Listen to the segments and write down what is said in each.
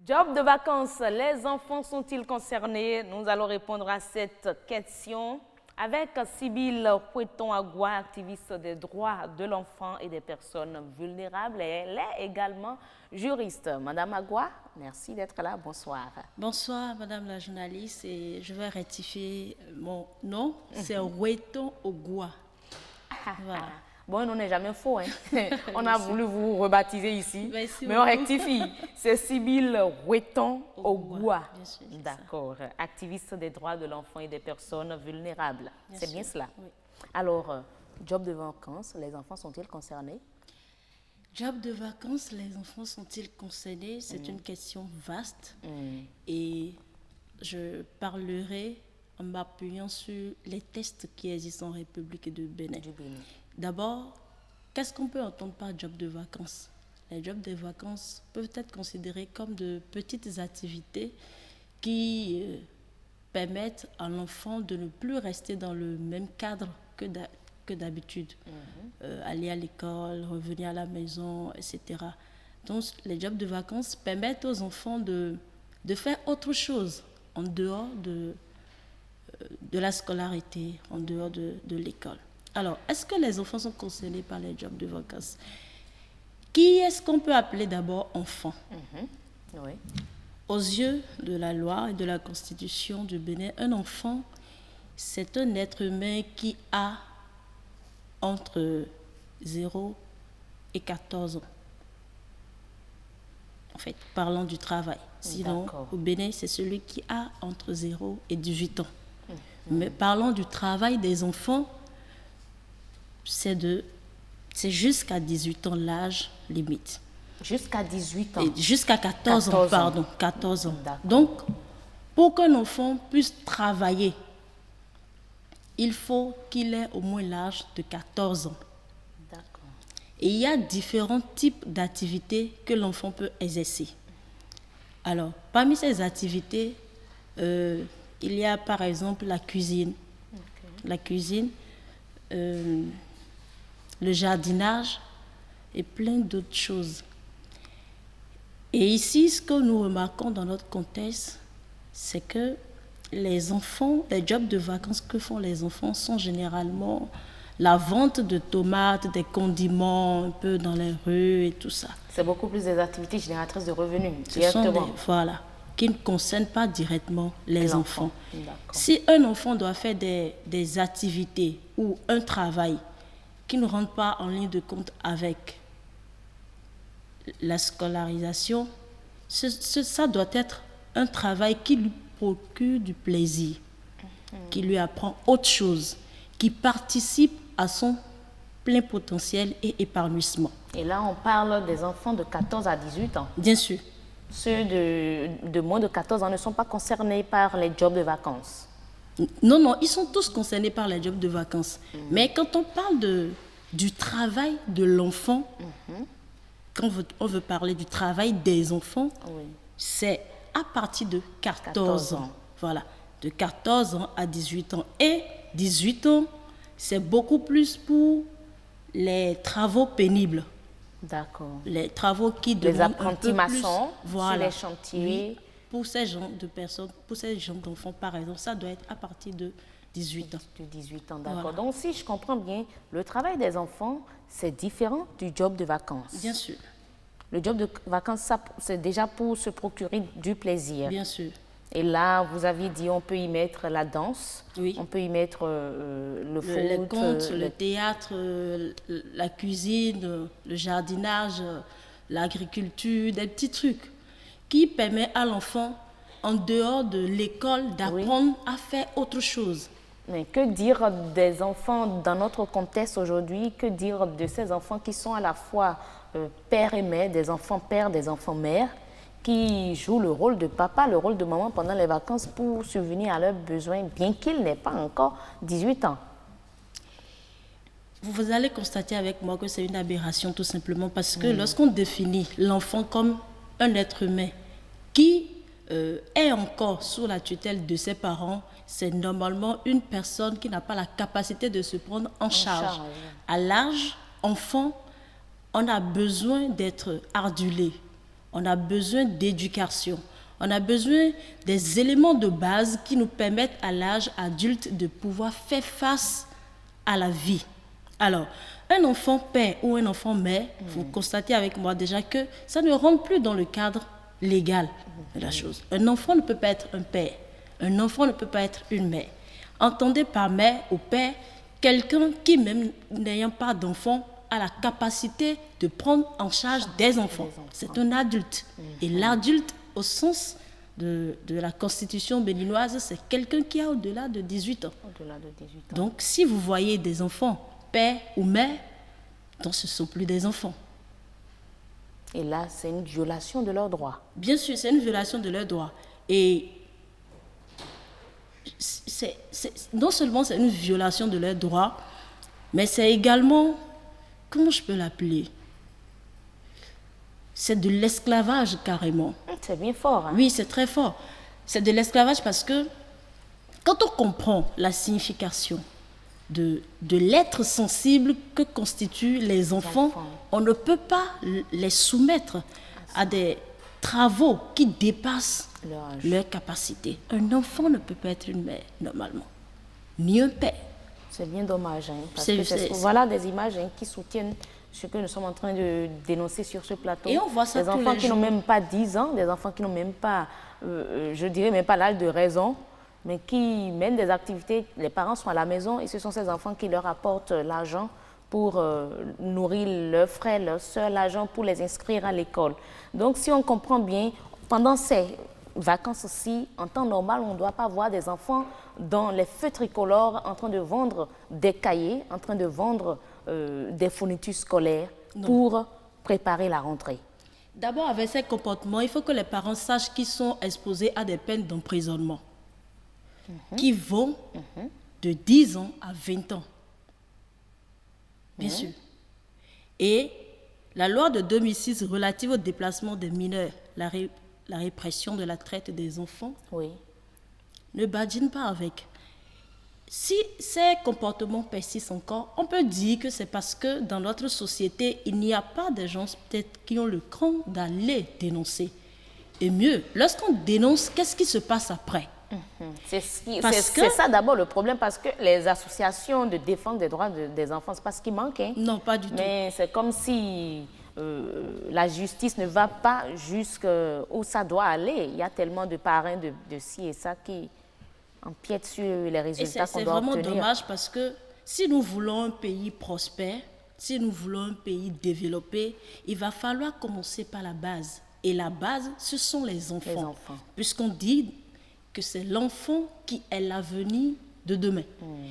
Job de vacances, les enfants sont-ils concernés? Nous allons répondre à cette question avec Sybille Poueton-Agua, activiste des droits de l'enfant et des personnes vulnérables. Et elle est également juriste. Madame Agua, merci d'être là. Bonsoir. Bonsoir, Madame la journaliste. Et je vais rectifier mon nom. C'est Poueton-Agua. Voilà. Bon, on n'est jamais faux. Hein? On a voulu vous rebaptiser ici, Merci mais on rectifie. C'est Sybille Poueton-Agua. D'accord. Activiste des droits de l'enfant et des personnes vulnérables. C'est bien cela. Oui. Alors, job de vacances, les enfants sont-ils concernés? Job de vacances, les enfants sont-ils concernés? C'est une question vaste. Et je parlerai en m'appuyant sur les tests qui existent en République de Bénin. D'abord, qu'est-ce qu'on peut entendre par job de vacances? Les jobs de vacances peuvent être considérés comme de petites activités qui permettent à l'enfant de ne plus rester dans le même cadre que d'habitude. Aller à l'école, revenir à la maison, etc. Donc, les jobs de vacances permettent aux enfants de faire autre chose en dehors de la scolarité, en dehors de l'école. Alors, est-ce que les enfants sont concernés par les jobs de vacances? Qui est-ce qu'on peut appeler d'abord enfant? Oui. Aux yeux de la loi et de la Constitution du Bénin, un enfant, c'est un être humain qui a entre 0 et 14 ans. En fait, parlant du travail. Sinon, au Bénin, c'est celui qui a entre 0 et 18 ans. Mais parlons du travail des enfants, c'est jusqu'à 18 ans l'âge limite. Jusqu'à 18 ans. Jusqu'à 14 ans, pardon. 14 ans. Donc, pour qu'un enfant puisse travailler, il faut qu'il ait au moins l'âge de 14 ans. D'accord. Et il y a différents types d'activités que l'enfant peut exercer. Alors, parmi ces activités, il y a par exemple la cuisine. La cuisine, le jardinage et plein d'autres choses. Et ici, ce que nous remarquons dans notre contexte, c'est que les enfants, les jobs de vacances que font les enfants sont généralement la vente de tomates, des condiments un peu dans les rues et tout ça. C'est beaucoup plus des activités génératrices de revenus, Ce sont qui ne concernent pas directement les enfants. Si un enfant doit faire des activités ou un travail qui ne rentre pas en ligne de compte avec la scolarisation, ça doit être un travail qui lui procure du plaisir, qui lui apprend autre chose, qui participe à son plein potentiel et épanouissement. Et là, on parle des enfants de 14 à 18 ans. Bien sûr. Ceux de moins de 14 ans ne sont pas concernés par les jobs de vacances. Non, ils sont tous concernés par les jobs de vacances. Mais quand on parle du travail de l'enfant, quand on veut parler du travail des enfants, c'est à partir de 14 ans. Voilà, de 14 ans à 18 ans. Et 18 ans, c'est beaucoup plus pour les travaux pénibles. D'accord. Les travaux qui demandent les apprentis maçons, voilà, sur les chantiers. Oui, pour ces genres de personnes, pour ces genres d'enfants, par exemple, ça doit être à partir de 18 ans. De 18 ans, d'accord. Voilà. Donc, si je comprends bien, le travail des enfants, c'est différent du job de vacances. Bien sûr. Le job de vacances, c'est déjà pour se procurer du plaisir. Bien sûr. Et là, vous aviez dit, on peut y mettre la danse, on peut y mettre le foot, les contes, le théâtre, la cuisine, le jardinage, l'agriculture, des petits trucs qui permettent à l'enfant, en dehors de l'école, d'apprendre à faire autre chose. Mais que dire des enfants dans notre contexte aujourd'hui? Que dire de ces enfants qui sont à la fois père et mère, des enfants pères, des enfants mères, qui jouent le rôle de papa, le rôle de maman pendant les vacances pour subvenir à leurs besoins, bien qu'il n'ait pas encore 18 ans. Vous allez constater avec moi que c'est une aberration tout simplement parce que lorsqu'on définit l'enfant comme un être humain qui est encore sous la tutelle de ses parents, c'est normalement une personne qui n'a pas la capacité de se prendre en charge. À l'âge enfant, on a besoin d'être ardulé. On a besoin d'éducation. On a besoin des éléments de base qui nous permettent à l'âge adulte de pouvoir faire face à la vie. Alors, un enfant père ou un enfant mère, vous constatez avec moi déjà que ça ne rentre plus dans le cadre légal de la chose. Un enfant ne peut pas être un père. Un enfant ne peut pas être une mère. Entendez par mère ou père quelqu'un qui, même n'ayant pas d'enfant, a la capacité de prendre en charge des enfants. C'est un adulte. Et l'adulte, au sens de la constitution béninoise, c'est quelqu'un qui a au-delà de 18 ans. Au-delà de 18 ans. Donc, si vous voyez des enfants, père ou mère, donc ce ne sont plus des enfants. Et là, c'est une violation de leurs droits. Bien sûr, c'est une violation de leurs droits. Et non seulement c'est une violation de leurs droits, mais c'est également, comment je peux l'appeler? C'est de l'esclavage carrément. C'est bien fort. Hein? Oui, c'est très fort. C'est de l'esclavage parce que quand on comprend la signification de l'être sensible que constituent les enfants, on ne peut pas les soumettre à des travaux qui dépassent leur capacité. Un enfant ne peut pas être une mère, normalement, ni un père. C'est bien dommage, hein, parce que voilà des images qui soutiennent ce que nous sommes en train de dénoncer sur ce plateau. Et on voit ça des enfants qui n'ont même pas 10 ans, des enfants qui n'ont même pas, je dirais même pas l'âge de raison, mais qui mènent des activités, les parents sont à la maison et ce sont ces enfants qui leur apportent l'argent pour nourrir leurs frères, leurs soeurs, l'argent pour les inscrire à l'école. Donc si on comprend bien, pendant ces vacances aussi, en temps normal, on ne doit pas voir des enfants dans les feux tricolores en train de vendre des cahiers, en train de vendre des fournitures scolaires pour préparer la rentrée. D'abord, avec ces comportements, il faut que les parents sachent qu'ils sont exposés à des peines d'emprisonnement qui vont de 10 ans à 20 ans. Bien sûr. Et la loi de 2006 relative au déplacement des mineurs, la répression de la traite des enfants, ne badine pas avec. Si ces comportements persistent encore, on peut dire que c'est parce que dans notre société, il n'y a pas de gens peut-être qui ont le cran d'aller dénoncer. Et mieux, lorsqu'on dénonce, qu'est-ce qui se passe après? C'est ça d'abord le problème, parce que les associations de défense des droits des enfants, c'est pas ce qui manque. Hein. Non, pas du tout. Mais c'est comme si la justice ne va pas jusqu'où ça doit aller. Il y a tellement de parrains de ci et ça qui empiètent sur les résultats qu'on doit obtenir. C'est vraiment dommage parce que si nous voulons un pays prospère, si nous voulons un pays développé, il va falloir commencer par la base. Et la base, ce sont les enfants. Puisqu'on dit que c'est l'enfant qui est l'avenir de demain.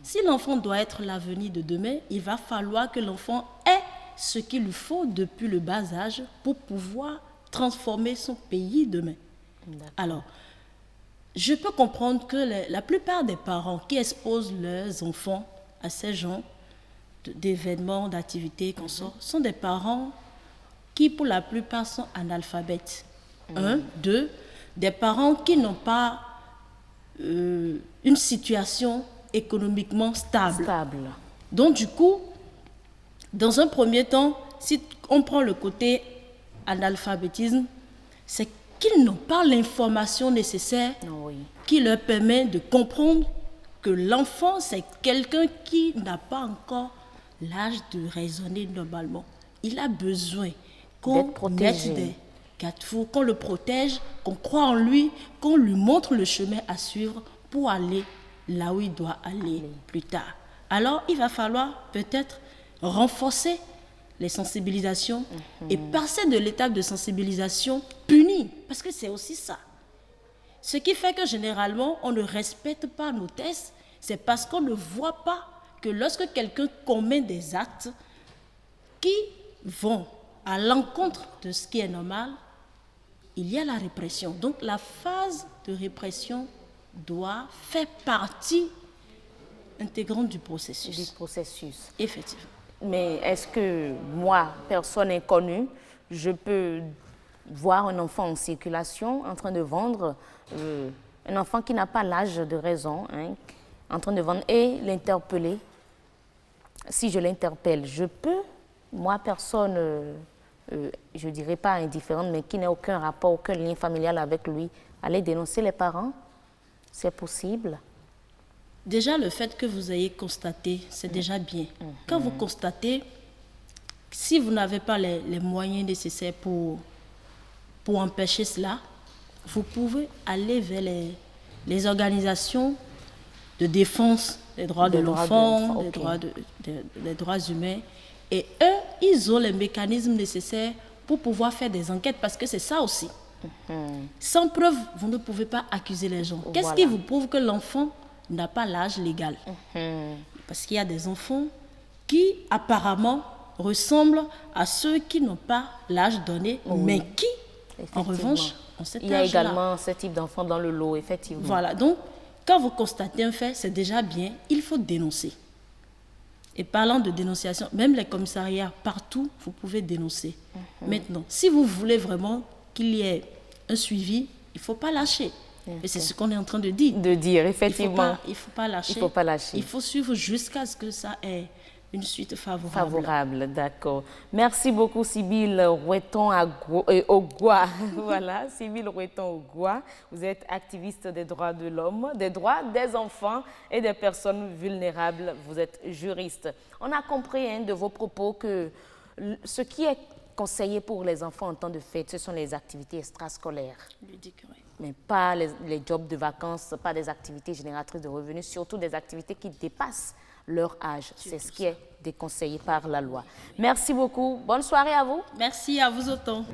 Si l'enfant doit être l'avenir de demain, il va falloir que l'enfant ait ce qu'il lui faut depuis le bas âge pour pouvoir transformer son pays demain. Alors, je peux comprendre que la plupart des parents qui exposent leurs enfants à ces genres d'événements, d'activités, sont des parents qui, pour la plupart, sont analphabètes. Deux, des parents qui n'ont pas une situation économiquement stable. Donc, du coup, dans un premier temps, si on prend le côté analphabétisme, c'est qu'ils n'ont pas l'information nécessaire qui leur permet de comprendre que l'enfant, c'est quelqu'un qui n'a pas encore l'âge de raisonner normalement. Il a besoin qu'on mette des garde-fous, qu'on le protège, qu'on croit en lui, qu'on lui montre le chemin à suivre pour aller là où il doit aller plus tard. Alors, il va falloir peut-être renforcer les sensibilisations et passer de l'étape de sensibilisation punie, parce que c'est aussi ça. Ce qui fait que généralement, on ne respecte pas nos tests, c'est parce qu'on ne voit pas que lorsque quelqu'un commet des actes qui vont à l'encontre de ce qui est normal, il y a la répression. Donc la phase de répression doit faire partie intégrante du processus. Effectivement. Mais est-ce que moi, personne inconnue, je peux voir un enfant en circulation en train de vendre, un enfant qui n'a pas l'âge de raison, en train de vendre, et l'interpeller? Si je l'interpelle, je peux, moi, personne je ne dirais pas indifférente, mais qui n'a aucun rapport, aucun lien familial avec lui, aller dénoncer les parents? C'est possible? Déjà, le fait que vous ayez constaté, c'est déjà bien. Quand vous constatez, si vous n'avez pas les moyens nécessaires pour empêcher cela, vous pouvez aller vers les organisations de défense des droits de l'enfant, des droits humains. Et eux, ils ont les mécanismes nécessaires pour pouvoir faire des enquêtes, parce que c'est ça aussi. Sans preuve, vous ne pouvez pas accuser les gens. Qu'est-ce qui vous prouve que l'enfant n'a pas l'âge légal? Parce qu'il y a des enfants qui, apparemment, ressemblent à ceux qui n'ont pas l'âge donné, mais qui, en revanche, ont cet âge-là. Il y a également ce type d'enfants dans le lot, effectivement. Voilà, donc, quand vous constatez un fait, c'est déjà bien, il faut dénoncer. Et parlant de dénonciation, même les commissariats, partout, vous pouvez dénoncer. Maintenant, si vous voulez vraiment qu'il y ait un suivi, il ne faut pas lâcher. Et c'est ce qu'on est en train de dire. De dire, effectivement. Il ne faut pas lâcher. Il ne faut pas lâcher. Il faut suivre jusqu'à ce que ça ait une suite favorable. Favorable, d'accord. Merci beaucoup, Sybille Roueton-Ogua. Voilà, Sybille Roueton-Ogua. Vous êtes activiste des droits de l'homme, des droits des enfants et des personnes vulnérables. Vous êtes juriste. On a compris de vos propos que ce qui est conseillé pour les enfants en temps de fête, ce sont les activités extrascolaires. Mais pas les jobs de vacances, pas des activités génératrices de revenus, surtout des activités qui dépassent leur âge. C'est ce qui est déconseillé par la loi. Merci beaucoup. Bonne soirée à vous. Merci à vous autant.